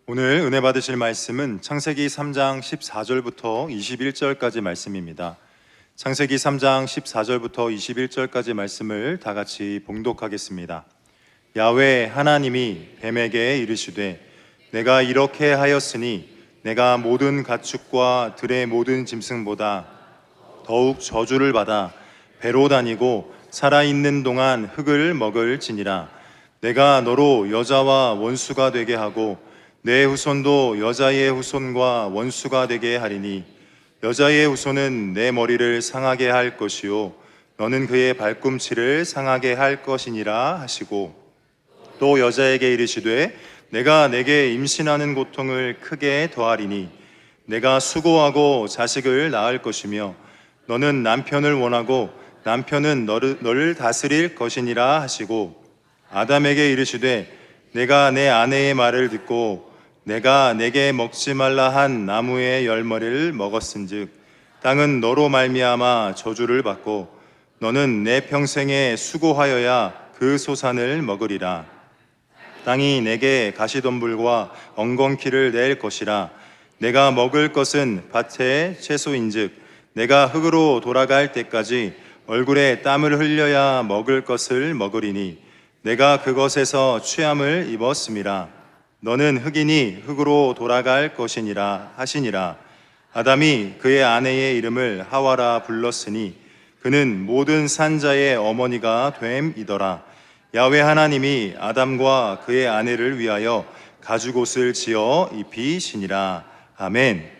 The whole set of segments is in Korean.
오늘 은혜 받으실 말씀은 창세기 3장 14절부터 21절까지 말씀입니다. 창세기 3장 14절부터 21절까지 말씀을 다 같이 봉독하겠습니다. 야훼 하나님이 뱀에게 이르시되 내가 이렇게 하였으니 내가 모든 가축과 들의 모든 짐승보다 더욱 저주를 받아 배로 다니고 살아있는 동안 흙을 먹을지니라. 내가 너로 여자와 원수가 되게 하고 내 후손도 여자의 후손과 원수가 되게 하리니 여자의 후손은 내 머리를 상하게 할 것이요 너는 그의 발꿈치를 상하게 할 것이니라 하시고, 또 여자에게 이르시되 내가 내게 임신하는 고통을 크게 더하리니 내가 수고하고 자식을 낳을 것이며 너는 남편을 원하고 남편은 너를 다스릴 것이니라 하시고, 아담에게 이르시되 내가 내 아내의 말을 듣고 내가 내게 먹지 말라 한 나무의 열매를 먹었은즉 땅은 너로 말미암아 저주를 받고 너는 내 평생에 수고하여야 그 소산을 먹으리라. 땅이 내게 가시덤불과 엉겅퀴를 낼 것이라. 내가 먹을 것은 밭의 채소인즉 내가 흙으로 돌아갈 때까지 얼굴에 땀을 흘려야 먹을 것을 먹으리니 내가 그것에서 취함을 입었음이라. 너는 흙이니 흙으로 돌아갈 것이니라 하시니라. 아담이 그의 아내의 이름을 하와라 불렀으니 그는 모든 산자의 어머니가 됨이더라. 야훼 하나님이 아담과 그의 아내를 위하여 가죽옷을 지어 입히시니라. 아멘.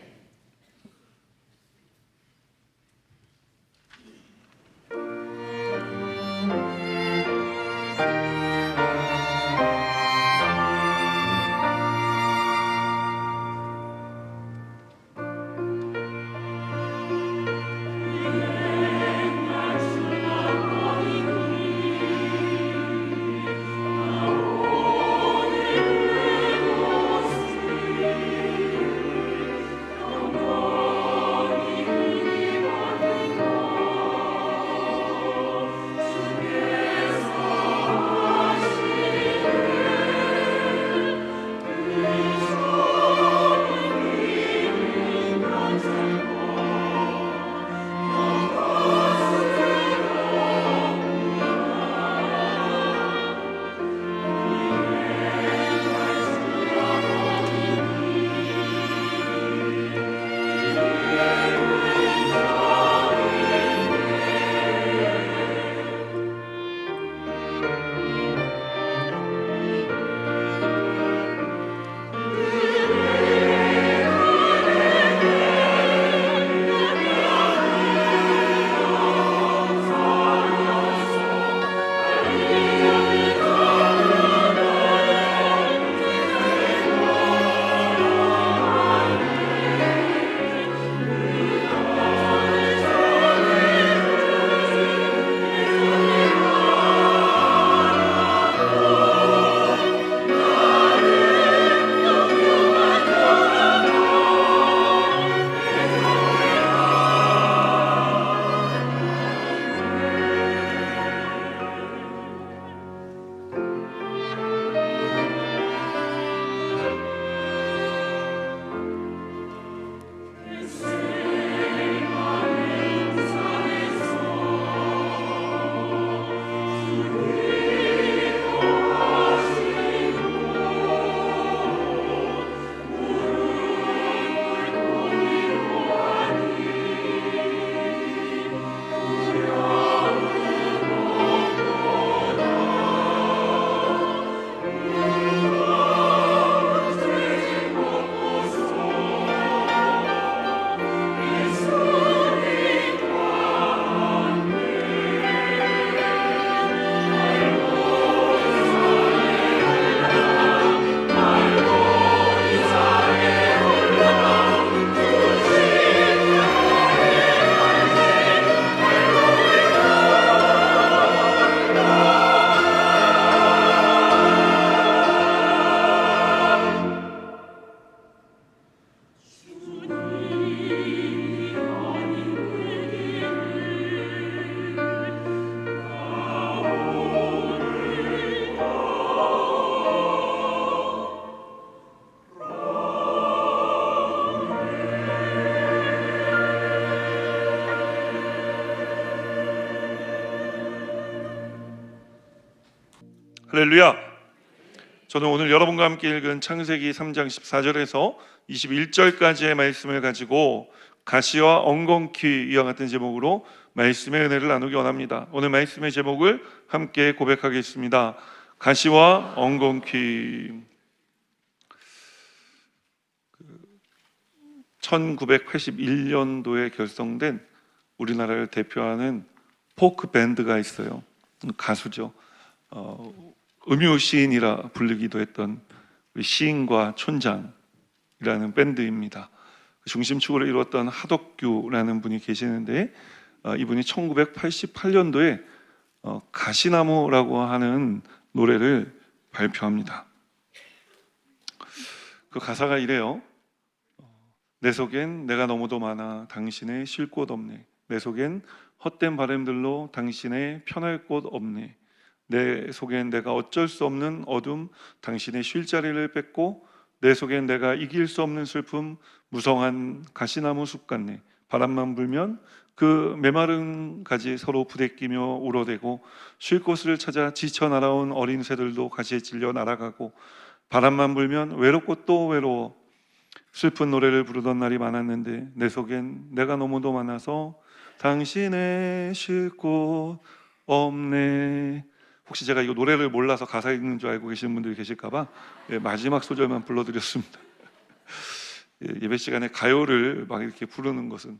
할렐루야. 저는 오늘 여러분과 함께 읽은 창세기 3장 14절에서 21절까지의 말씀을 가지고 가시와 엉겅퀴 이와 같은 제목으로 말씀의 은혜를 나누기 원합니다. 오늘 말씀의 제목을 함께 고백하겠습니다. 가시와 엉겅퀴. 1981년도에 결성된 우리나라를 대표하는 포크 밴드가 있어요. 가수죠. 음유시인이라 불리기도 했던 우리 시인과 촌장이라는 밴드입니다. 중심축으로 이루었던 하덕규라는 분이 계시는데 이분이 1988년도에 가시나무라고 하는 노래를 발표합니다. 그 가사가 이래요. 내 속엔 내가 너무도 많아 당신의 쉴 곳 없네. 내 속엔 헛된 바람들로 당신의 편할 곳 없네. 내 속엔 내가 어쩔 수 없는 어둠 당신의 쉴 자리를 뺏고, 내 속엔 내가 이길 수 없는 슬픔 무성한 가시나무 숲 같네. 바람만 불면 그 메마른 가지 서로 부대끼며 울어대고, 쉴 곳을 찾아 지쳐 날아온 어린 새들도 가시에 찔려 날아가고, 바람만 불면 외롭고 또 외로워 슬픈 노래를 부르던 날이 많았는데, 내 속엔 내가 너무도 많아서 당신의 쉴 곳 없네. 혹시 제가 이 노래를 몰라서 가사 읽는 줄 알고 계시는 분들이 계실까봐 마지막 소절만 불러드렸습니다. 예배 시간에 가요를 막 이렇게 부르는 것은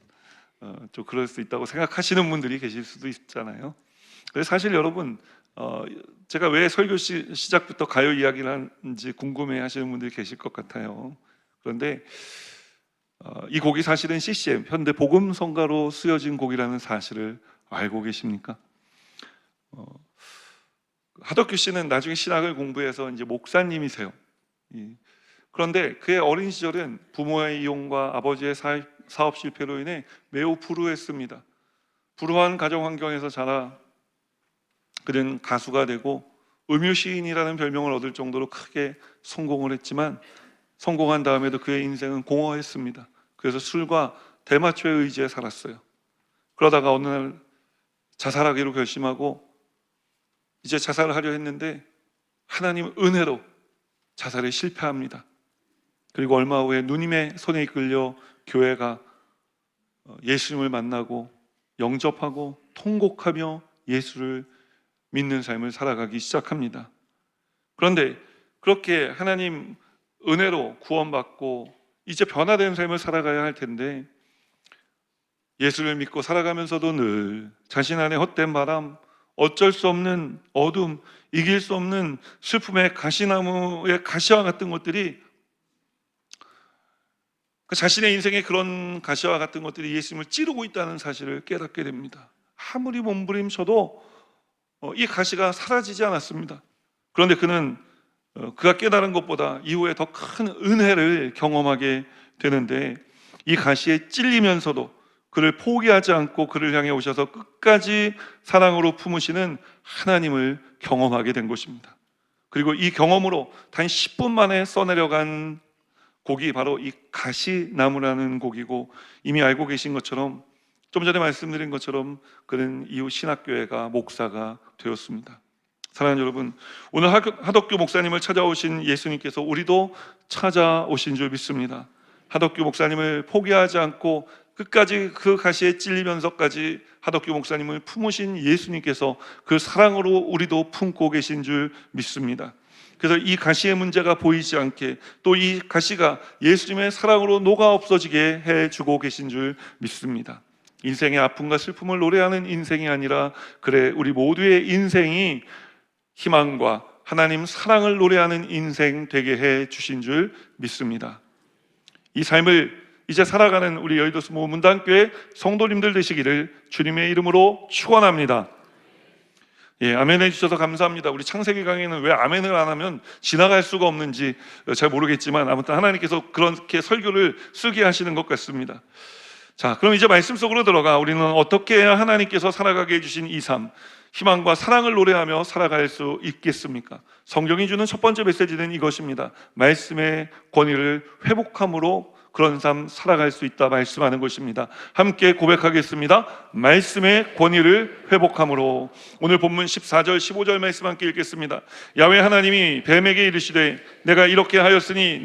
좀 그럴 수 있다고 생각하시는 분들이 계실 수도 있잖아요. 그래서 사실 여러분, 제가 왜 설교 시작부터 가요 이야기를 하는지 궁금해 하시는 분들이 계실 것 같아요. 그런데 이 곡이 사실은 CCM 현대 복음성가로 쓰여진 곡이라는 사실을 알고 계십니까? 하덕규 씨는 나중에 신학을 공부해서 이제 목사님이세요. 그런데 그의 어린 시절은 부모의 이혼과 아버지의 사업 실패로 인해 매우 불우했습니다. 불우한 가정 환경에서 자라 그는 가수가 되고 음유시인이라는 별명을 얻을 정도로 크게 성공을 했지만, 성공한 다음에도 그의 인생은 공허했습니다. 그래서 술과 대마초에 의지해 살았어요. 그러다가 어느 날 자살하기로 결심하고 이제 자살을 하려 했는데 하나님 은혜로 자살에 실패합니다. 그리고 얼마 후에 누님의 손에 이끌려 교회가 예수님을 만나고 영접하고 통곡하며 예수를 믿는 삶을 살아가기 시작합니다. 그런데 그렇게 하나님 은혜로 구원받고 이제 변화된 삶을 살아가야 할 텐데, 예수를 믿고 살아가면서도 늘 자신 안에 헛된 바람, 어쩔 수 없는 어둠, 이길 수 없는 슬픔의 가시나무의 가시와 같은 것들이, 자신의 인생에 그런 가시와 같은 것들이 예수님을 찌르고 있다는 사실을 깨닫게 됩니다. 아무리 몸부림쳐도 이 가시가 사라지지 않았습니다. 그런데 그는 그가 깨달은 것보다 이후에 더 큰 은혜를 경험하게 되는데, 이 가시에 찔리면서도 그를 포기하지 않고 그를 향해 오셔서 끝까지 사랑으로 품으시는 하나님을 경험하게 된 것입니다. 그리고 이 경험으로 단 10분 만에 써내려간 곡이 바로 이 가시나무라는 곡이고, 이미 알고 계신 것처럼, 좀 전에 말씀드린 것처럼 그는 이후 신학교회가 목사가 되었습니다. 사랑하는 여러분, 오늘 하덕규 목사님을 찾아오신 예수님께서 우리도 찾아오신 줄 믿습니다. 하덕규 목사님을 포기하지 않고 끝까지 그 가시에 찔리면서까지 하덕규 목사님을 품으신 예수님께서 그 사랑으로 우리도 품고 계신 줄 믿습니다. 그래서 이 가시의 문제가 보이지 않게, 또 이 가시가 예수님의 사랑으로 녹아 없어지게 해주고 계신 줄 믿습니다. 인생의 아픔과 슬픔을 노래하는 인생이 아니라, 그래 우리 모두의 인생이 희망과 하나님 사랑을 노래하는 인생 되게 해 주신 줄 믿습니다. 이 삶을 이제 살아가는 우리 여의도 스모 문단교회 성도님들 되시기를 주님의 이름으로 축원합니다. 아멘 해주셔서 감사합니다. 우리 창세기 강의는 왜 아멘을 안 하면 지나갈 수가 없는지 잘 모르겠지만, 아무튼 하나님께서 그렇게 설교를 쓰게 하시는 것 같습니다. 자, 그럼 이제 말씀 속으로 들어가 우리는 어떻게 해야 하나님께서 살아가게 해주신 이 삶, 희망과 사랑을 노래하며 살아갈 수 있겠습니까? 성경이 주는 첫 번째 메시지는 이것입니다. 말씀의 권위를 회복함으로 그런 삶 살아갈 수 있다 말씀하는 것입니다. 함께 고백하겠습니다. 말씀의 권위를 회복함으로. 오늘 본문 14절 15절 말씀 함께 읽겠습니다. 야훼 하나님이 뱀에게 이르시되 내가 이렇게 하였으니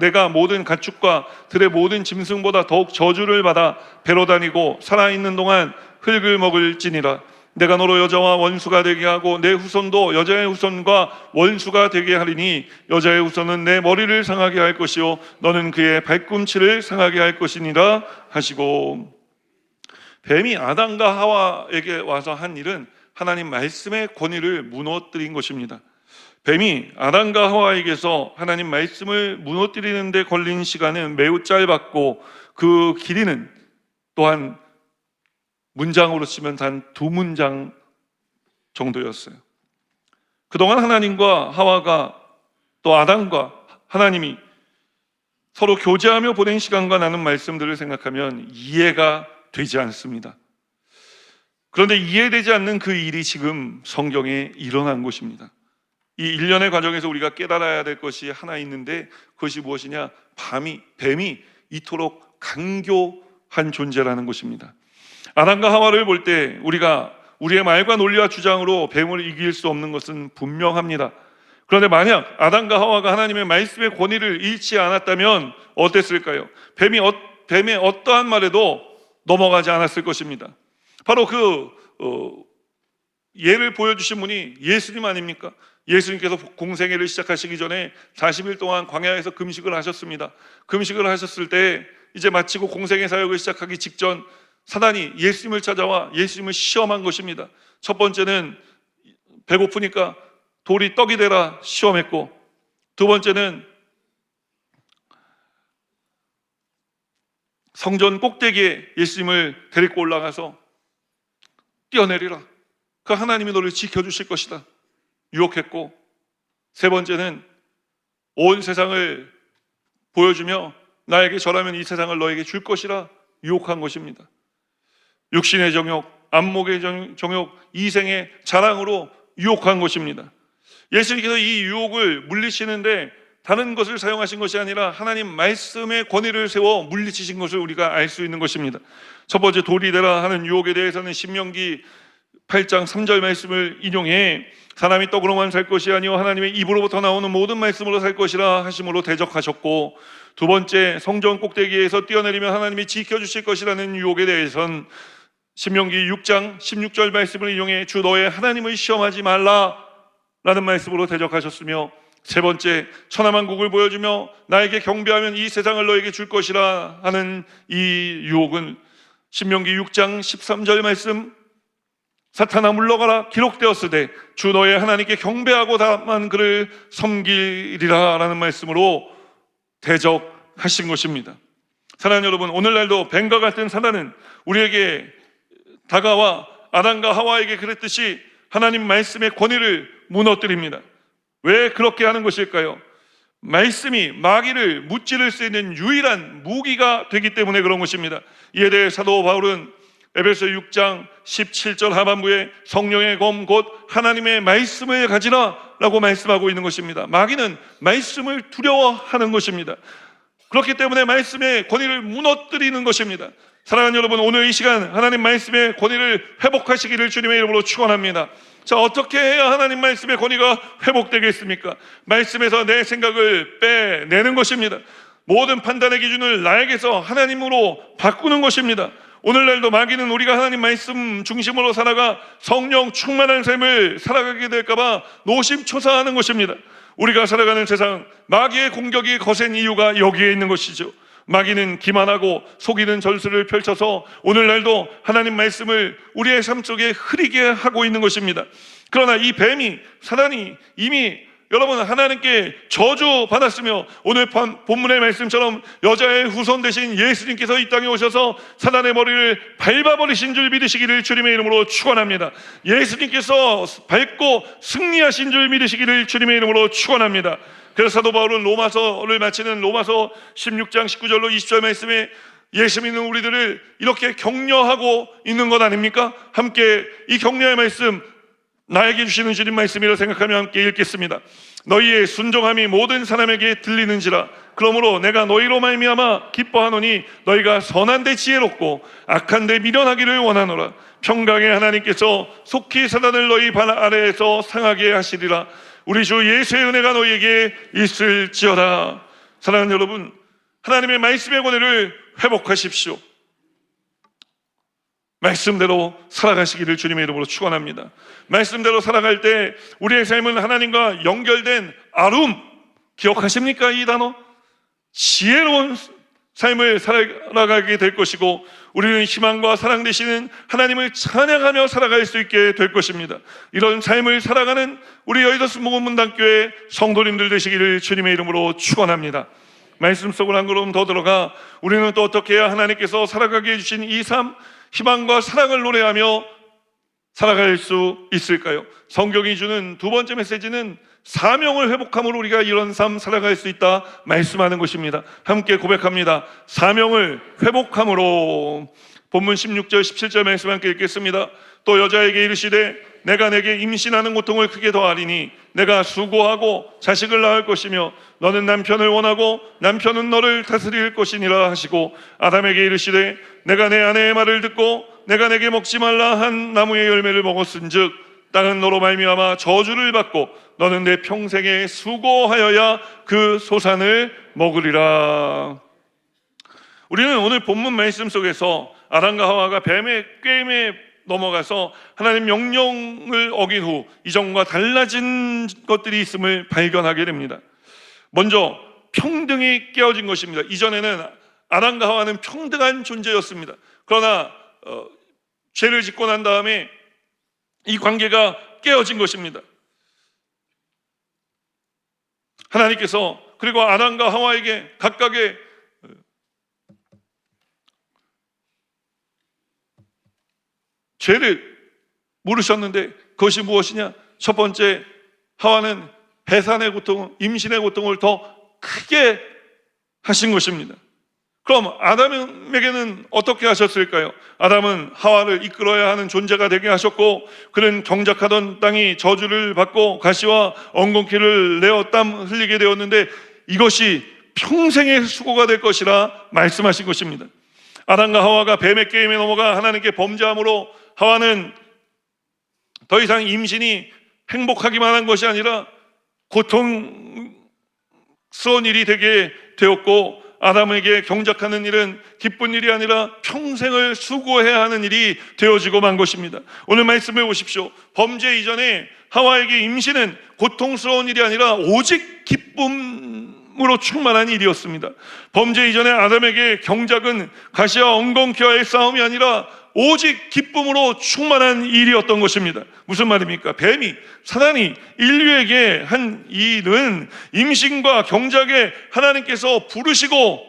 내가 모든 가축과 들의 모든 짐승보다 더욱 저주를 받아 배로 다니고 살아있는 동안 흙을 먹을지니라. 내가 너로 여자와 원수가 되게 하고 내 후손도 여자의 후손과 원수가 되게 하리니 여자의 후손은 내 머리를 상하게 할 것이요 너는 그의 발꿈치를 상하게 할 것이니라 하시고, 뱀이 아담과 하와에게 와서 한 일은 하나님 말씀의 권위를 무너뜨린 것입니다. 뱀이 아담과 하와에게서 하나님 말씀을 무너뜨리는 데 걸린 시간은 매우 짧았고 그 길이는 또한 문장으로 치면 단 2문장 정도였어요. 그동안 하나님과 하와가 또 아담과 하나님이 서로 교제하며 보낸 시간과 나눈 말씀들을 생각하면 이해가 되지 않습니다. 그런데 이해되지 않는 그 일이 지금 성경에 일어난 것입니다. 이 일련의 과정에서 우리가 깨달아야 될 것이 하나 있는데 그것이 무엇이냐? 뱀이 이토록 강교한 존재라는 것입니다. 아담과 하와를 볼 때 우리가 우리의 말과 논리와 주장으로 뱀을 이길 수 없는 것은 분명합니다. 그런데 만약 아담과 하와가 하나님의 말씀의 권위를 잃지 않았다면 어땠을까요? 뱀의 어떠한 말에도 넘어가지 않았을 것입니다. 바로 그 예를 보여주신 분이 예수님 아닙니까? 예수님께서 공생애를 시작하시기 전에 40일 동안 광야에서 금식을 하셨습니다. 금식을 하셨을 때 이제 마치고 공생애 사역을 시작하기 직전 사단이 예수님을 찾아와 예수님을 시험한 것입니다. 첫 번째는 배고프니까 돌이 떡이 되라 시험했고, 두 번째는 성전 꼭대기에 예수님을 데리고 올라가서 뛰어내리라, 그 하나님이 너를 지켜주실 것이다 유혹했고, 세 번째는 온 세상을 보여주며 나에게 절하면 이 세상을 너에게 줄 것이라 유혹한 것입니다. 육신의 정욕, 안목의 정욕, 이생의 자랑으로 유혹한 것입니다. 예수님께서 이 유혹을 물리치는데 다른 것을 사용하신 것이 아니라 하나님 말씀의 권위를 세워 물리치신 것을 우리가 알 수 있는 것입니다. 첫 번째 돌이 되라 하는 유혹에 대해서는 신명기 8장 3절 말씀을 인용해 사람이 떡으로만 살 것이 아니요 하나님의 입으로부터 나오는 모든 말씀으로 살 것이라 하심으로 대적하셨고, 두 번째 성전 꼭대기에서 뛰어내리면 하나님이 지켜주실 것이라는 유혹에 대해서는 신명기 6장 16절 말씀을 인용해 주 너의 하나님을 시험하지 말라라는 말씀으로 대적하셨으며, 세 번째 천하만국을 보여주며 나에게 경배하면 이 세상을 너에게 줄 것이라 하는 이 유혹은 신명기 6장 13절 말씀 사탄아 물러가라 기록되었으되 주 너의 하나님께 경배하고 다만 그를 섬기리라 라는 말씀으로 대적하신 것입니다. 사랑하는 여러분, 오늘날도 뱀과 같은 사단은 우리에게 다가와 아담과 하와에게 그랬듯이 하나님 말씀의 권위를 무너뜨립니다. 왜 그렇게 하는 것일까요? 말씀이 마귀를 무찌를 수 있는 유일한 무기가 되기 때문에 그런 것입니다. 이에 대해 사도 바울은 에베소 6장 17절 하반부에 성령의 검 곧 하나님의 말씀을 가지라 라고 말씀하고 있는 것입니다. 마귀는 말씀을 두려워하는 것입니다. 그렇기 때문에 말씀의 권위를 무너뜨리는 것입니다. 사랑하는 여러분, 오늘 이 시간 하나님 말씀의 권위를 회복하시기를 주님의 이름으로 축원합니다. 자, 어떻게 해야 하나님 말씀의 권위가 회복되겠습니까? 말씀에서 내 생각을 빼내는 것입니다. 모든 판단의 기준을 나에게서 하나님으로 바꾸는 것입니다. 오늘날도 마귀는 우리가 하나님 말씀 중심으로 살아가 성령 충만한 삶을 살아가게 될까봐 노심초사하는 것입니다. 우리가 살아가는 세상, 마귀의 공격이 거센 이유가 여기에 있는 것이죠. 마귀는 기만하고 속이는 전술을 펼쳐서 오늘날도 하나님 말씀을 우리의 삶 속에 흐리게 하고 있는 것입니다. 그러나 이 뱀이, 사단이 이미 여러분 하나님께 저주받았으며 오늘 본문의 말씀처럼 여자의 후손 되신 예수님께서 이 땅에 오셔서 사단의 머리를 밟아버리신 줄 믿으시기를 주님의 이름으로 축원합니다. 예수님께서 밟고 승리하신 줄 믿으시기를 주님의 이름으로 축원합니다. 그래서 사도 바울은 로마서를 마치는 로마서 16장 19절로 20절 말씀에 예수 믿는 우리들을 이렇게 격려하고 있는 것 아닙니까? 함께 이 격려의 말씀, 나에게 주시는 주님 말씀이라 생각하며 함께 읽겠습니다. 너희의 순종함이 모든 사람에게 들리는지라 그러므로 내가 너희로 말미암아 기뻐하노니 너희가 선한 데 지혜롭고 악한 데 미련하기를 원하노라. 평강의 하나님께서 속히 사단을 너희 발 아래에서 상하게 하시리라. 우리 주 예수의 은혜가 너희에게 있을지어다. 사랑하는 여러분, 하나님의 말씀의 권위를 회복하십시오. 말씀대로 살아가시기를 주님의 이름으로 축원합니다. 말씀대로 살아갈 때 우리의 삶은 하나님과 연결된 아름, 기억하십니까? 이 단어? 지혜로운 삶을 살아가게 될 것이고, 우리는 희망과 사랑 되시는 하나님을 찬양하며 살아갈 수 있게 될 것입니다. 이런 삶을 살아가는 우리 여의도 순복음문단교회 성도님들 되시기를 주님의 이름으로 축원합니다. 말씀 속으로 한 걸음 더 들어가 우리는 또 어떻게 해야 하나님께서 살아가게 해주신 이 삶, 희망과 사랑을 노래하며 살아갈 수 있을까요? 성경이 주는 두 번째 메시지는 사명을 회복함으로 우리가 이런 삶 살아갈 수 있다 말씀하는 것입니다. 함께 고백합니다. 사명을 회복함으로. 본문 16절 17절 말씀 함께 읽겠습니다. 또 여자에게 이르시되 내가 내게 임신하는 고통을 크게 더하리니 내가 수고하고 자식을 낳을 것이며 너는 남편을 원하고 남편은 너를 다스릴 것이니라 하시고, 아담에게 이르시되 내가 내 아내의 말을 듣고 내가 내게 먹지 말라 한 나무의 열매를 먹었은즉 땅은 너로 말미암아 저주를 받고 너는 내 평생에 수고하여야 그 소산을 먹으리라. 우리는 오늘 본문 말씀 속에서 아담과 하와가 뱀의 꾀임에 넘어가서 하나님 명령을 어긴 후 이전과 달라진 것들이 있음을 발견하게 됩니다. 먼저 평등이 깨어진 것입니다. 이전에는 아담과 하와는 평등한 존재였습니다. 그러나 죄를 짓고 난 다음에 이 관계가 깨어진 것입니다. 하나님께서 그리고 아담과 하와에게 각각의 죄를 물으셨는데 그것이 무엇이냐? 첫 번째, 하와는 해산의 고통, 임신의 고통을 더 크게 하신 것입니다. 그럼 아담에게는 어떻게 하셨을까요? 아담은 하와를 이끌어야 하는 존재가 되게 하셨고, 그는 경작하던 땅이 저주를 받고 가시와 엉겅퀴를 내어 땀 흘리게 되었는데 이것이 평생의 수고가 될 것이라 말씀하신 것입니다. 아담과 하와가 뱀의 게임에 넘어가 하나님께 범죄함으로 하와는 더 이상 임신이 행복하기만 한 것이 아니라 고통스러운 일이 되게 되었고, 아담에게 경작하는 일은 기쁜 일이 아니라 평생을 수고해야 하는 일이 되어지고 만 것입니다. 오늘 말씀해 보십시오. 범죄 이전에 하와에게 임신은 고통스러운 일이 아니라 오직 기쁨으로 충만한 일이었습니다. 범죄 이전에 아담에게 경작은 가시와 엉겅퀴와의 싸움이 아니라 오직 기쁨으로 충만한 일이었던 것입니다. 무슨 말입니까? 뱀이, 사단이 인류에게 한 일은 임신과 경작에 하나님께서 부르시고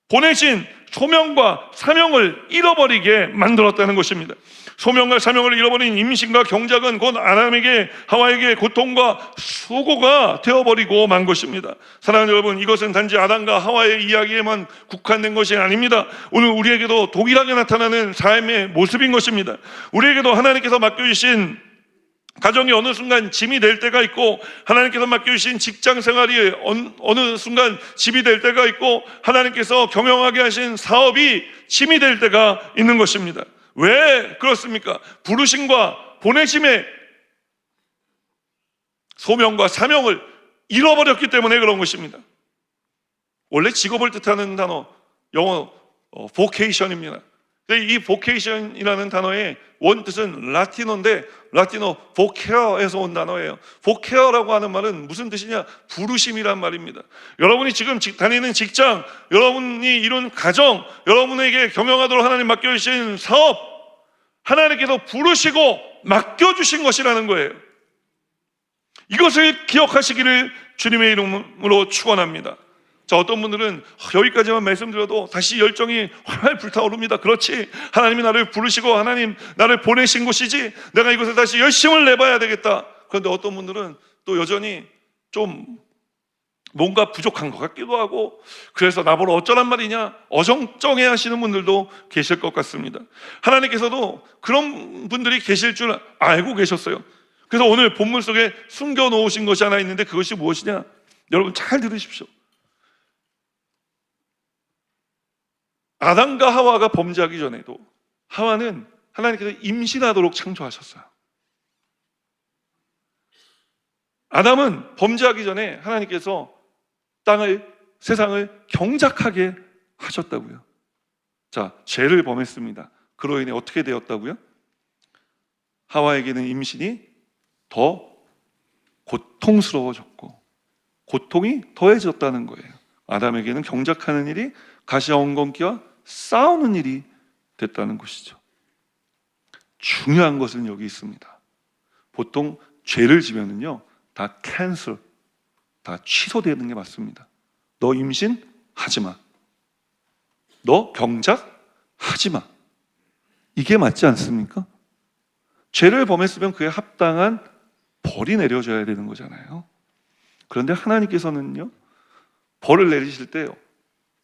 보내신 소명과 사명을 잃어버리게 만들었다는 것입니다. 소명과 사명을 잃어버린 임신과 경작은 곧 아담에게, 하와에게 고통과 수고가 되어버리고 만 것입니다. 사랑하는 여러분, 이것은 단지 아담과 하와의 이야기에만 국한된 것이 아닙니다. 오늘 우리에게도 동일하게 나타나는 삶의 모습인 것입니다. 우리에게도 하나님께서 맡겨주신 가정이 어느 순간 짐이 될 때가 있고, 하나님께서 맡겨주신 직장 생활이 어느 순간 짐이 될 때가 있고, 하나님께서 경영하게 하신 사업이 짐이 될 때가 있는 것입니다. 왜 그렇습니까? 부르심과 보내심의 소명과 사명을 잃어버렸기 때문에 그런 것입니다. 원래 직업을 뜻하는 단어, 영어 vocation입니다. 이 vocation이라는 단어의 원뜻은 라틴어인데, 라틴어 vocare에서 온 단어예요. vocare라고 하는 말은 무슨 뜻이냐? 부르심이란 말입니다. 여러분이 지금 다니는 직장, 여러분이 이룬 가정, 여러분에게 경영하도록 하나님 맡겨주신 사업, 하나님께서 부르시고 맡겨주신 것이라는 거예요. 이것을 기억하시기를 주님의 이름으로 축원합니다. 자, 어떤 분들은 여기까지만 말씀드려도 다시 열정이 활활 불타오릅니다. 그렇지, 하나님이 나를 부르시고 하나님 나를 보내신 곳이지, 내가 이것을 다시 열심을 내봐야 되겠다. 그런데 어떤 분들은 또 여전히 좀 뭔가 부족한 것 같기도 하고, 그래서 나보러 어쩌란 말이냐 어정쩡해 하시는 분들도 계실 것 같습니다. 하나님께서도 그런 분들이 계실 줄 알고 계셨어요. 그래서 오늘 본문 속에 숨겨놓으신 것이 하나 있는데, 그것이 무엇이냐? 여러분 잘 들으십시오. 아담과 하와가 범죄하기 전에도 하와는 하나님께서 임신하도록 창조하셨어요. 아담은 범죄하기 전에 하나님께서 세상을 경작하게 하셨다고요. 자, 죄를 범했습니다. 그로 인해 어떻게 되었다고요? 하와에게는 임신이 더 고통스러워졌고 고통이 더해졌다는 거예요. 아담에게는 경작하는 일이 가시와 엉겅퀴와 싸우는 일이 됐다는 것이죠. 중요한 것은 여기 있습니다. 보통 죄를 지면은요 다 캔슬, 다 취소되는 게 맞습니다. 너 임신 하지 마. 너 경작 하지 마. 이게 맞지 않습니까? 죄를 범했으면 그에 합당한 벌이 내려져야 되는 거잖아요. 그런데 하나님께서는요 벌을 내리실 때요,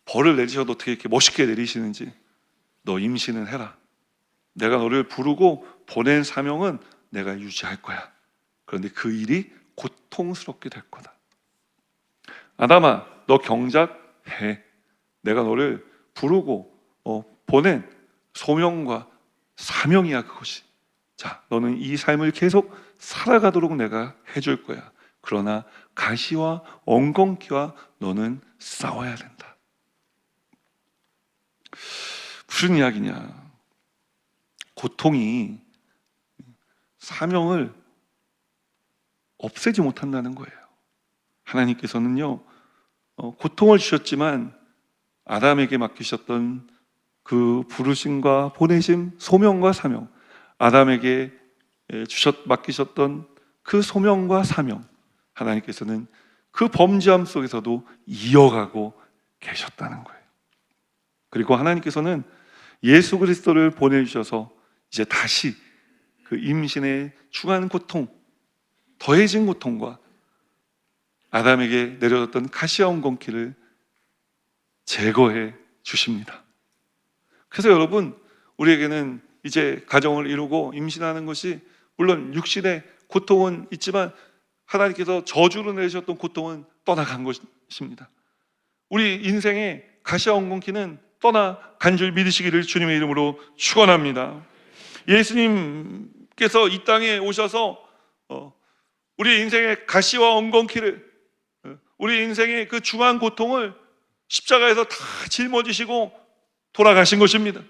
벌을 내리셔도 어떻게 이렇게 멋있게 내리시는지, 너 임신을 해라. 내가 너를 부르고 보낸 사명은 내가 유지할 거야. 그런데 그 일이 고통스럽게 될 거다. 아담아, 너 경작해. 내가 너를 부르고 보낸 소명과 사명이야 그것이. 자, 너는 이 삶을 계속 살아가도록 내가 해줄 거야. 그러나 가시와 엉겅퀴와 너는 싸워야 된다. 무슨 이야기냐? 고통이 사명을 없애지 못한다는 거예요. 하나님께서는요 고통을 주셨지만 아담에게 맡기셨던 그 부르심과 보내심, 소명과 사명, 아담에게 맡기셨던 그 소명과 사명, 하나님께서는 그 범죄함 속에서도 이어가고 계셨다는 거예요. 그리고 하나님께서는 예수 그리스도를 보내주셔서 이제 다시 그 임신의 중한 고통, 더해진 고통과 아담에게 내려졌던 가시와 엉겅퀴를 제거해 주십니다. 그래서 여러분, 우리에게는 이제 가정을 이루고 임신하는 것이 물론 육신의 고통은 있지만 하나님께서 저주로 내주셨던 고통은 떠나간 것입니다. 우리 인생의 가시와 엉겅퀴는 떠나간 줄 믿으시기를 주님의 이름으로 축원합니다. 예수님께서 이 땅에 오셔서 우리 인생의 가시와 엉겅퀴를, 우리 인생의 그 중한 고통을 십자가에서 다 짊어지시고 돌아가신 것입니다.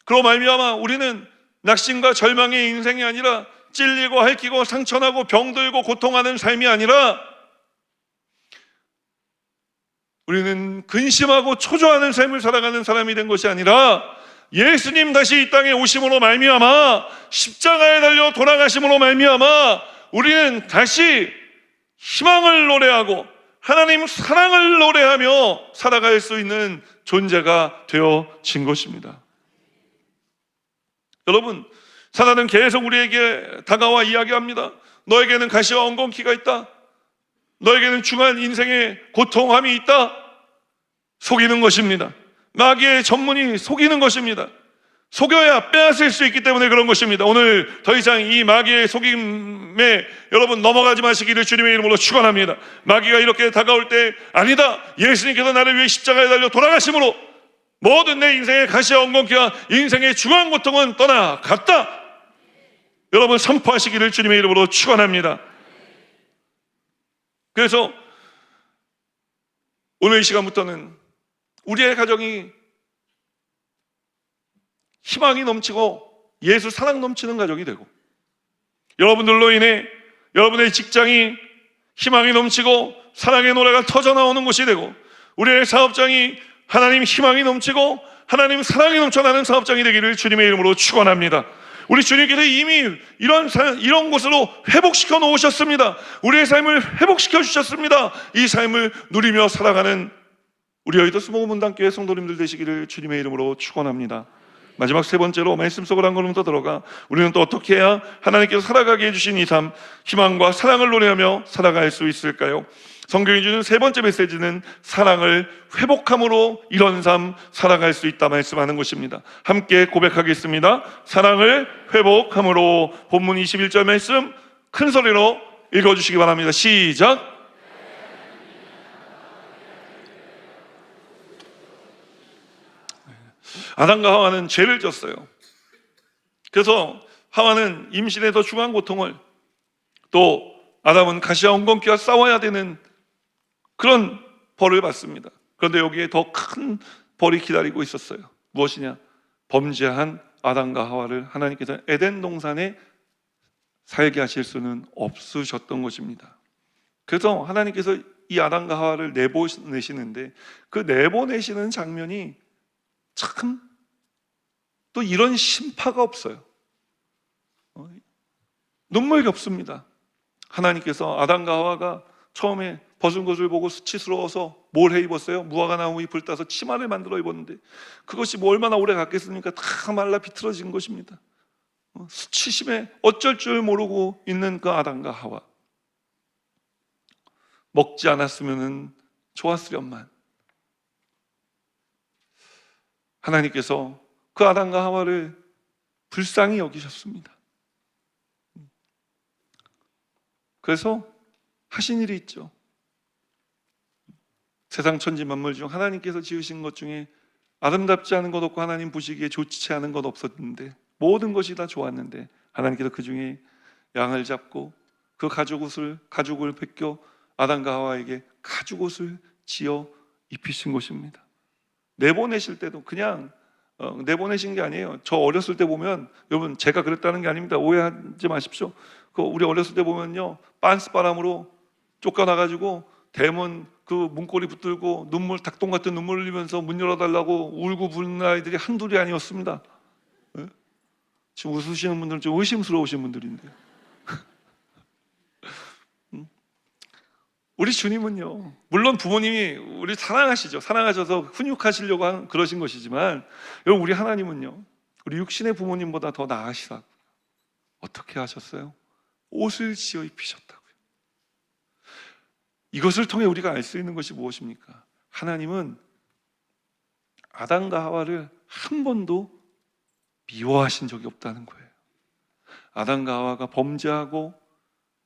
그로 말미암아 우리는 낙심과 절망의 인생이 아니라 찔리고 핥히고 상처나고 병들고 고통하는 삶이 아니라 우리는 근심하고 초조하는 삶을 살아가는 사람이 된 것이 아니라 예수님 다시 이 땅에 오심으로 말미암아 십자가에 달려 돌아가심으로 말미암아 우리는 다시 희망을 노래하고 하나님 사랑을 노래하며 살아갈 수 있는 존재가 되어진 것입니다. 여러분, 사단은 계속 우리에게 다가와 이야기합니다. 너에게는 가시와 엉겅퀴가 있다. 너에게는 중한 인생의 고통함이 있다. 속이는 것입니다. 마귀의 전문이 속이는 것입니다. 속여야 빼앗을 수 있기 때문에 그런 것입니다. 오늘 더 이상 이 마귀의 속임에 여러분 넘어가지 마시기를 주님의 이름으로 축원합니다. 마귀가 이렇게 다가올 때 아니다, 예수님께서 나를 위해 십자가에 달려 돌아가심으로 모든 내 인생의 가시와 엉겅퀴와 인생의 중한 고통은 떠나갔다, 여러분 선포하시기를 주님의 이름으로 축원합니다. 그래서 오늘 이 시간부터는 우리의 가정이 희망이 넘치고 예수 사랑 넘치는 가정이 되고, 여러분들로 인해 여러분의 직장이 희망이 넘치고 사랑의 노래가 터져나오는 곳이 되고, 우리의 사업장이 하나님 희망이 넘치고 하나님 사랑이 넘쳐나는 사업장이 되기를 주님의 이름으로 축원합니다. 우리 주님께서 이미 이런 곳으로 회복시켜 놓으셨습니다. 우리의 삶을 회복시켜 주셨습니다. 이 삶을 누리며 살아가는 우리 여의도 스모그 문단교회 성도님들 되시기를 주님의 이름으로 축원합니다. 마지막 세 번째로 말씀 속으로 한 걸음 더 들어가 우리는 또 어떻게 해야 하나님께서 살아가게 해주신 이 삶, 희망과 사랑을 노래하며 살아갈 수 있을까요? 성경이 주는 세 번째 메시지는 사랑을 회복함으로 이런 삶 살아갈 수 있다 말씀하는 것입니다. 함께 고백하겠습니다. 사랑을 회복함으로. 본문 21절 말씀 큰 소리로 읽어주시기 바랍니다. 시작. 아담과 하와는 죄를 졌어요. 그래서 하와는 임신에서 중한 고통을, 또 아담은 가시와 엉겅퀴와 싸워야 되는 그런 벌을 받습니다. 그런데 여기에 더 큰 벌이 기다리고 있었어요. 무엇이냐? 범죄한 아담과 하와를 하나님께서 에덴 동산에 살게 하실 수는 없으셨던 것입니다. 그래서 하나님께서 이 아담과 하와를 내보내시는데, 그 내보내시는 장면이 참 또 이런 심파가 없어요. 눈물겹습니다. 하나님께서 아담과 하와가 처음에 벗은 것을 보고 수치스러워서 뭘 해 입었어요? 무화과 나무 잎을 따서 치마를 만들어 입었는데, 그것이 뭐 얼마나 오래 갔겠습니까? 다 말라 비틀어진 것입니다. 수치심에 어쩔 줄 모르고 있는 그 아담과 하와, 먹지 않았으면 좋았으련만. 하나님께서 그 아담과 하와를 불쌍히 여기셨습니다. 그래서 하신 일이 있죠. 세상 천지 만물 중 하나님께서 지으신 것 중에 아름답지 않은 것 없고 하나님 보시기에 좋지 않은 것 없었는데, 모든 것이 다 좋았는데 하나님께서 그 중에 양을 잡고 그 가죽을 벗겨 아담과 하와에게 가죽옷을 지어 입히신 것입니다. 내보내실 때도 그냥 내보내신 게 아니에요. 저 어렸을 때 보면, 여러분 제가 그랬다는 게 아닙니다. 오해하지 마십시오. 우리 어렸을 때 보면요, 빤스 바람으로 쫓겨나가지고 대문 그 문고리 붙들고 닭똥 같은 눈물 흘리면서 문 열어달라고 울고 부르는 아이들이 한둘이 아니었습니다. 네? 지금 웃으시는 분들은 좀 의심스러우신 분들인데요. 우리 주님은요, 물론 부모님이 우리 사랑하시죠. 사랑하셔서 훈육하시려고 그러신 것이지만, 여러분 우리 하나님은요, 우리 육신의 부모님보다 더 나으시다고. 어떻게 하셨어요? 옷을 지어 입히셨다고요. 이것을 통해 우리가 알 수 있는 것이 무엇입니까? 하나님은 아담과 하와를 한 번도 미워하신 적이 없다는 거예요. 아담과 하와가 범죄하고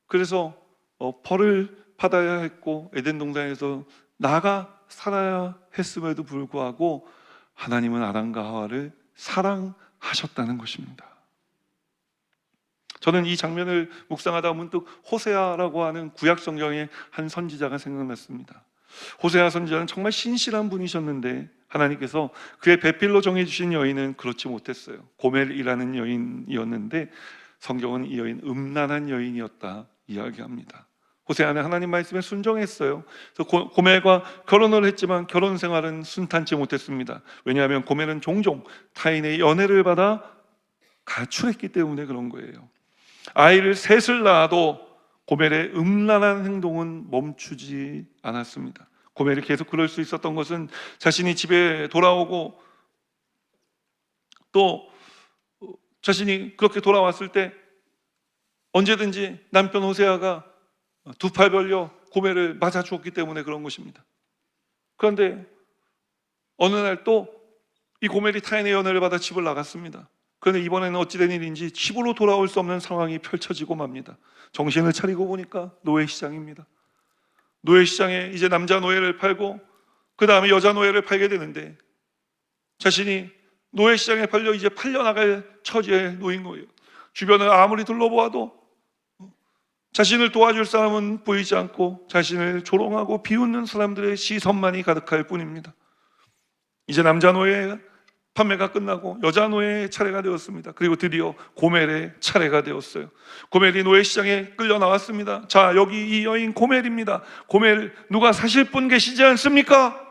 그래서 벌을 받아야 했고 에덴 동산에서 나가 살아야 했음에도 불구하고 하나님은 아담과 하와를 사랑하셨다는 것입니다. 저는 이 장면을 묵상하다 문득 호세아라고 하는 구약 성경의 한 선지자가 생각났습니다. 호세아 선지자는 정말 신실한 분이셨는데 하나님께서 그의 배필로 정해주신 여인은 그렇지 못했어요. 고멜이라는 여인이었는데 성경은 이 여인 음란한 여인이었다 이야기합니다. 호세아는 하나님 말씀에 순종했어요. 그래서 고멜과 결혼을 했지만 결혼 생활은 순탄치 못했습니다. 왜냐하면 고멜은 종종 타인의 연애를 받아 가출했기 때문에 그런 거예요. 아이를 셋을 낳아도 고멜의 음란한 행동은 멈추지 않았습니다. 고멜이 계속 그럴 수 있었던 것은 자신이 집에 돌아오고 또 자신이 그렇게 돌아왔을 때 언제든지 남편 호세아가 두 팔 벌려 고멜을 맞아 주었기 때문에 그런 것입니다. 그런데 어느 날 또 이 고멜이 타인의 연애를 받아 집을 나갔습니다. 그런데 이번에는 어찌된 일인지 집으로 돌아올 수 없는 상황이 펼쳐지고 맙니다. 정신을 차리고 보니까 노예시장입니다. 노예시장에 이제 남자 노예를 팔고 그 다음에 여자 노예를 팔게 되는데, 자신이 노예시장에 팔려 이제 팔려나갈 처지에 놓인 거예요. 주변을 아무리 둘러보아도 자신을 도와줄 사람은 보이지 않고 자신을 조롱하고 비웃는 사람들의 시선만이 가득할 뿐입니다. 이제 남자 노예 판매가 끝나고 여자 노예의 차례가 되었습니다. 그리고 드디어 고멜의 차례가 되었어요. 고멜이 노예시장에 끌려 나왔습니다. 자, 여기 이 여인 고멜입니다. 고멜 누가 사실 분 계시지 않습니까?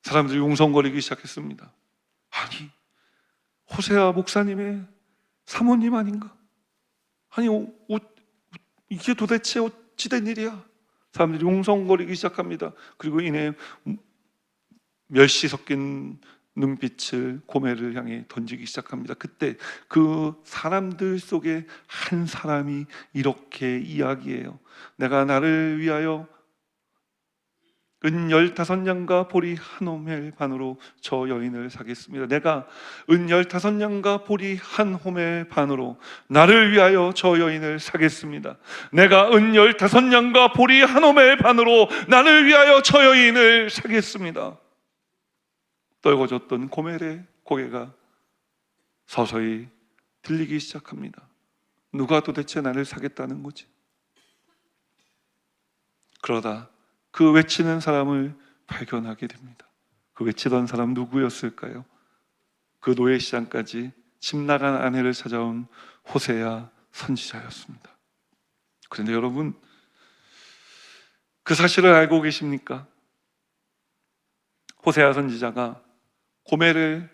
사람들이 웅성거리기 시작했습니다. 아니, 호세아 목사님의 사모님 아닌가? 아니, 이게 도대체 어찌된 일이야? 사람들이 웅성거리기 시작합니다. 그리고 이내 멸시 섞인 눈빛을 고멜을 향해 던지기 시작합니다. 그때 그 사람들 속에 한 사람이 이렇게 이야기해요. 내가 나를 위하여 은 15냥과 보리 한 호멜 반으로 저 여인을 사겠습니다. 내가 은 15냥과 보리 한 호멜 반으로 나를 위하여 저 여인을 사겠습니다. 내가 은 15냥과 보리 한 호멜 반으로 나를 위하여 저 여인을 사겠습니다. 떨궈졌던 고멜의 고개가 서서히 들리기 시작합니다. 누가 도대체 나를 사겠다는 거지? 그러다 그 외치는 사람을 발견하게 됩니다. 그 외치던 사람 누구였을까요? 그 노예시장까지 집 나간 아내를 찾아온 호세아 선지자였습니다. 그런데 여러분, 그 사실을 알고 계십니까? 호세아 선지자가 고멜을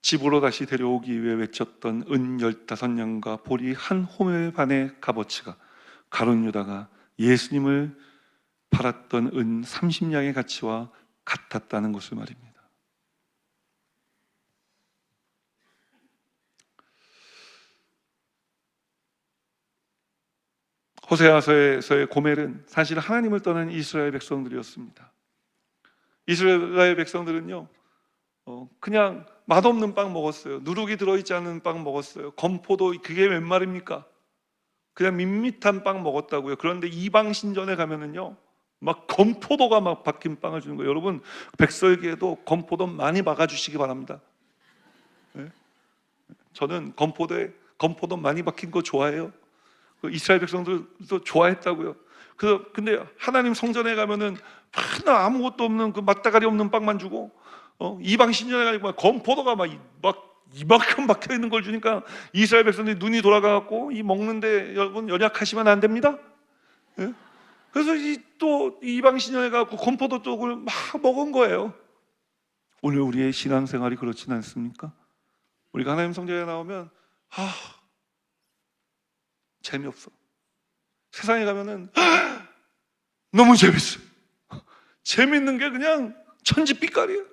집으로 다시 데려오기 위해 외쳤던 은 15냥과 보리 한 호멜 반의 값어치가 가룟 유다가 예수님을 팔았던 은 30냥의 가치와 같았다는 것을 말입니다. 호세아서에서의 고멜은 사실 하나님을 떠난 이스라엘 백성들이었습니다. 이스라엘 백성들은요, 그냥 맛없는 빵 먹었어요. 누룩이 들어있지 않은 빵 먹었어요. 건포도, 그게 웬 말입니까? 그냥 밋밋한 빵 먹었다고요. 그런데 이방 신전에 가면은요, 막 건포도가 막 박힌 빵을 주는 거예요. 여러분, 백설기에도 건포도 많이 박아주시기 바랍니다. 네? 저는 건포도 많이 박힌 거 좋아해요. 이스라엘 백성들도 좋아했다고요. 근데 하나님 성전에 가면은 하나 아무것도 없는 그 맛다가리 없는 빵만 주고, 이방 신전에 가니까 건포도가 막 이만큼 박혀 있는 걸 주니까 이스라엘 백성들이 눈이 돌아가갖고 이 먹는데 여러분 연약하시면 안 됩니다. 네? 그래서 또 이방 신전에 가고 건포도 쪽을 막 먹은 거예요. 오늘 우리의 신앙생활이 그렇진 않습니까? 우리가 하나님 성전에 나오면 재미없어. 세상에 가면은 너무 재밌어. 재밌는 게 그냥 천지빛깔이야.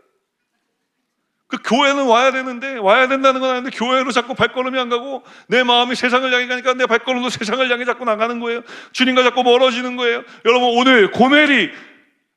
그 교회는 와야 되는데, 와야 된다는 건 아닌데 교회로 자꾸 발걸음이 안 가고 내 마음이 세상을 향해 가니까 내 발걸음도 세상을 향해 자꾸 나가는 거예요. 주님과 자꾸 멀어지는 거예요. 여러분, 오늘 고멜이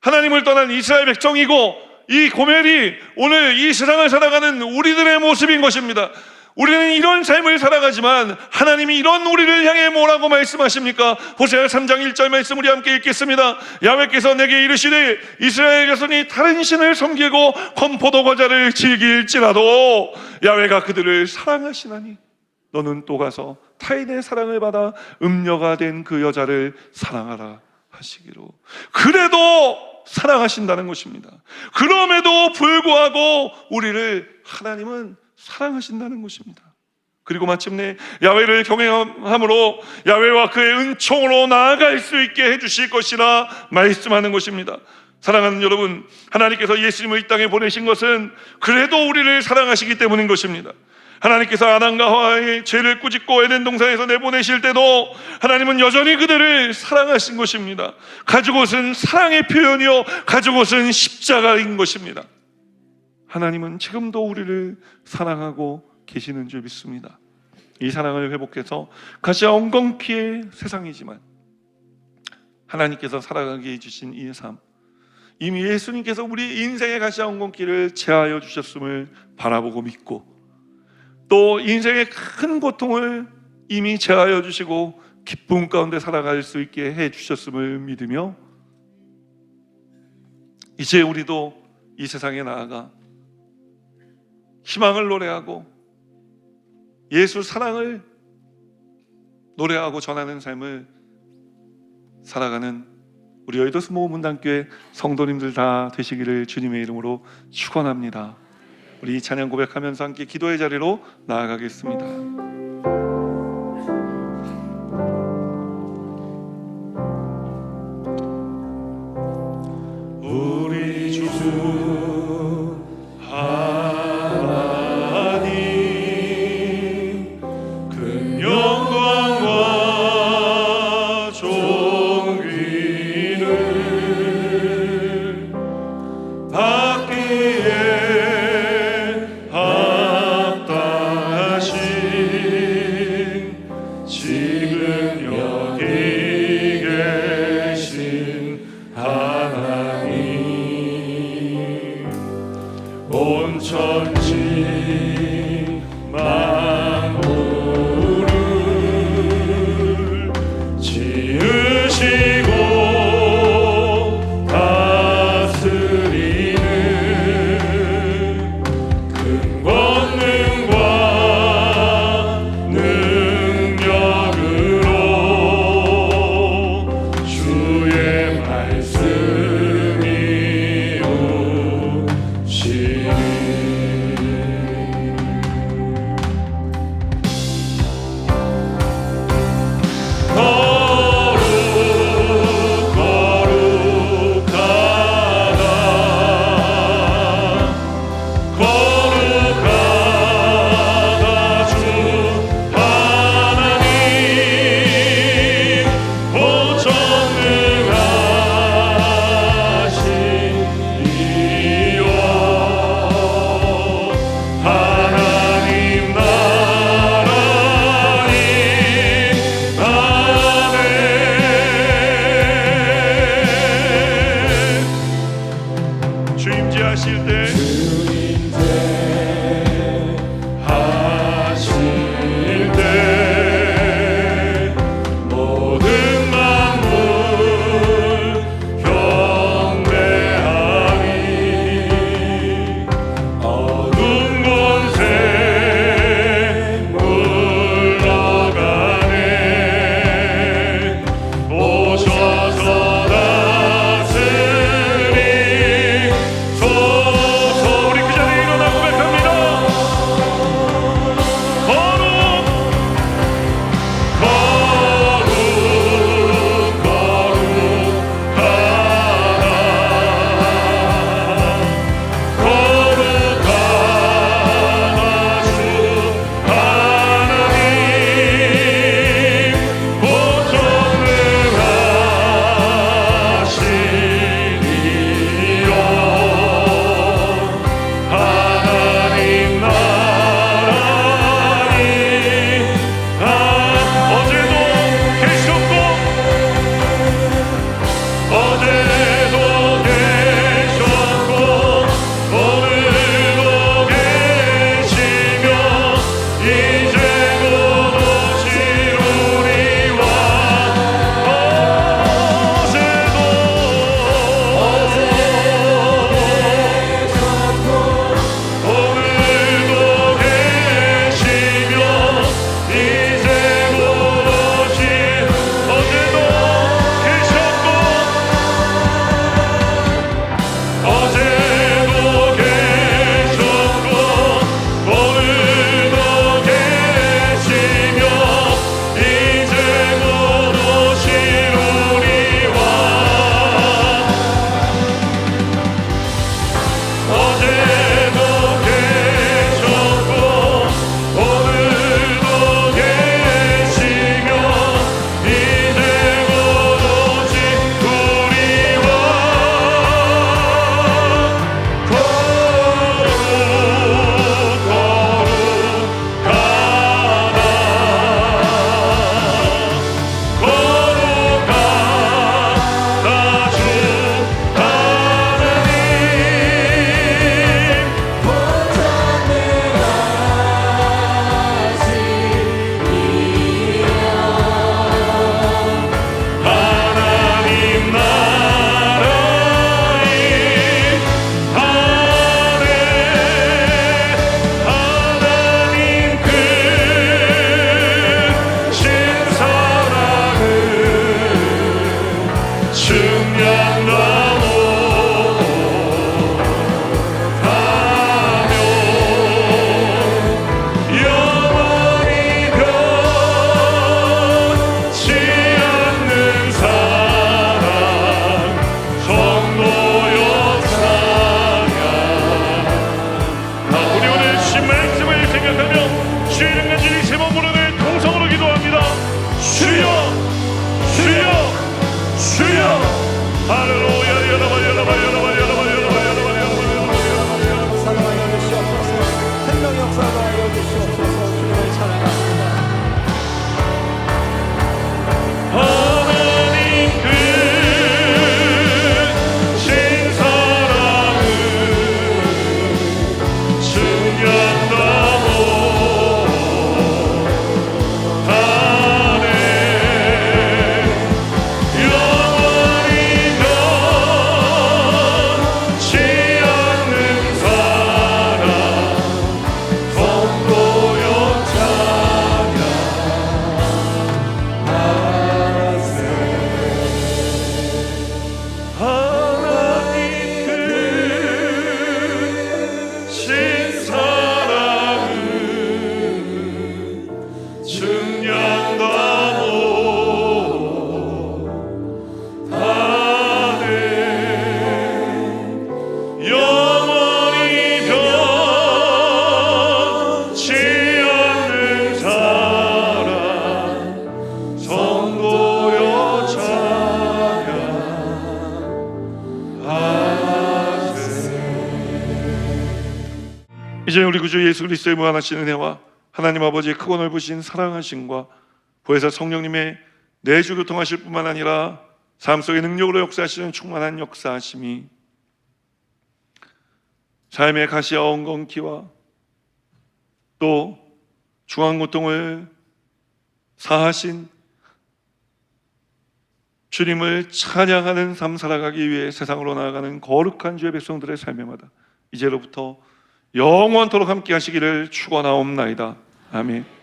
하나님을 떠난 이스라엘 백성이고, 이 고멜이 오늘 이 세상을 살아가는 우리들의 모습인 것입니다. 우리는 이런 삶을 살아가지만 하나님이 이런 우리를 향해 뭐라고 말씀하십니까? 호세아 3장 1절 말씀 우리 함께 읽겠습니다. 야훼께서 내게 이르시되 이스라엘 자손이 다른 신을 섬기고 건포도 과자를 즐길지라도 야훼가 그들을 사랑하시나니 너는 또 가서 타인의 사랑을 받아 음녀가 된 그 여자를 사랑하라 하시기로. 그래도 사랑하신다는 것입니다. 그럼에도 불구하고 우리를 하나님은 사랑하신다는 것입니다. 그리고 마침내 야훼를 경외함으로 야훼와 그의 은총으로 나아갈 수 있게 해주실 것이라 말씀하는 것입니다. 사랑하는 여러분, 하나님께서 예수님을 이 땅에 보내신 것은 그래도 우리를 사랑하시기 때문인 것입니다. 하나님께서 아담과 하와의 죄를 꾸짖고 에덴 동산에서 내보내실 때도 하나님은 여전히 그들을 사랑하신 것입니다. 가죽옷은 사랑의 표현이요, 가죽옷은 십자가인 것입니다. 하나님은 지금도 우리를 사랑하고 계시는 줄 믿습니다. 이 사랑을 회복해서 가시와 엉겅퀴의 세상이지만 하나님께서 살아가게 해주신 이 삶, 이미 예수님께서 우리 인생의 가시와 엉겅퀴를 제하여 주셨음을 바라보고 믿고, 또 인생의 큰 고통을 이미 제하여 주시고 기쁨 가운데 살아갈 수 있게 해주셨음을 믿으며, 이제 우리도 이 세상에 나아가 희망을 노래하고 예수 사랑을 노래하고 전하는 삶을 살아가는 우리 여의도 모문단교회 성도님들 다 되시기를 주님의 이름으로 축원합니다. 우리 찬양 고백하면서 함께 기도의 자리로 나아가겠습니다. 우리 주 받기에 합당하신 영원히 변치 않는 사랑 성도여 찬양하세. 이제 우리 구주 예수 그리스도의 무한하신 은혜와 하나님 아버지의 크고 넓으신 사랑하심과 보혜사 성령님의 내주 교통하실 뿐만 아니라 삶 속에 능력으로 역사하시는 충만한 역사하심이 삶의 가시와 엉겅퀴와 또 중한 고통을 사하신 주님을 찬양하는 삶 살아가기 위해 세상으로 나아가는 거룩한 주의 백성들의 삶에마다 이제로부터 영원토록 함께 하시기를 축원하옵나이다. 아멘.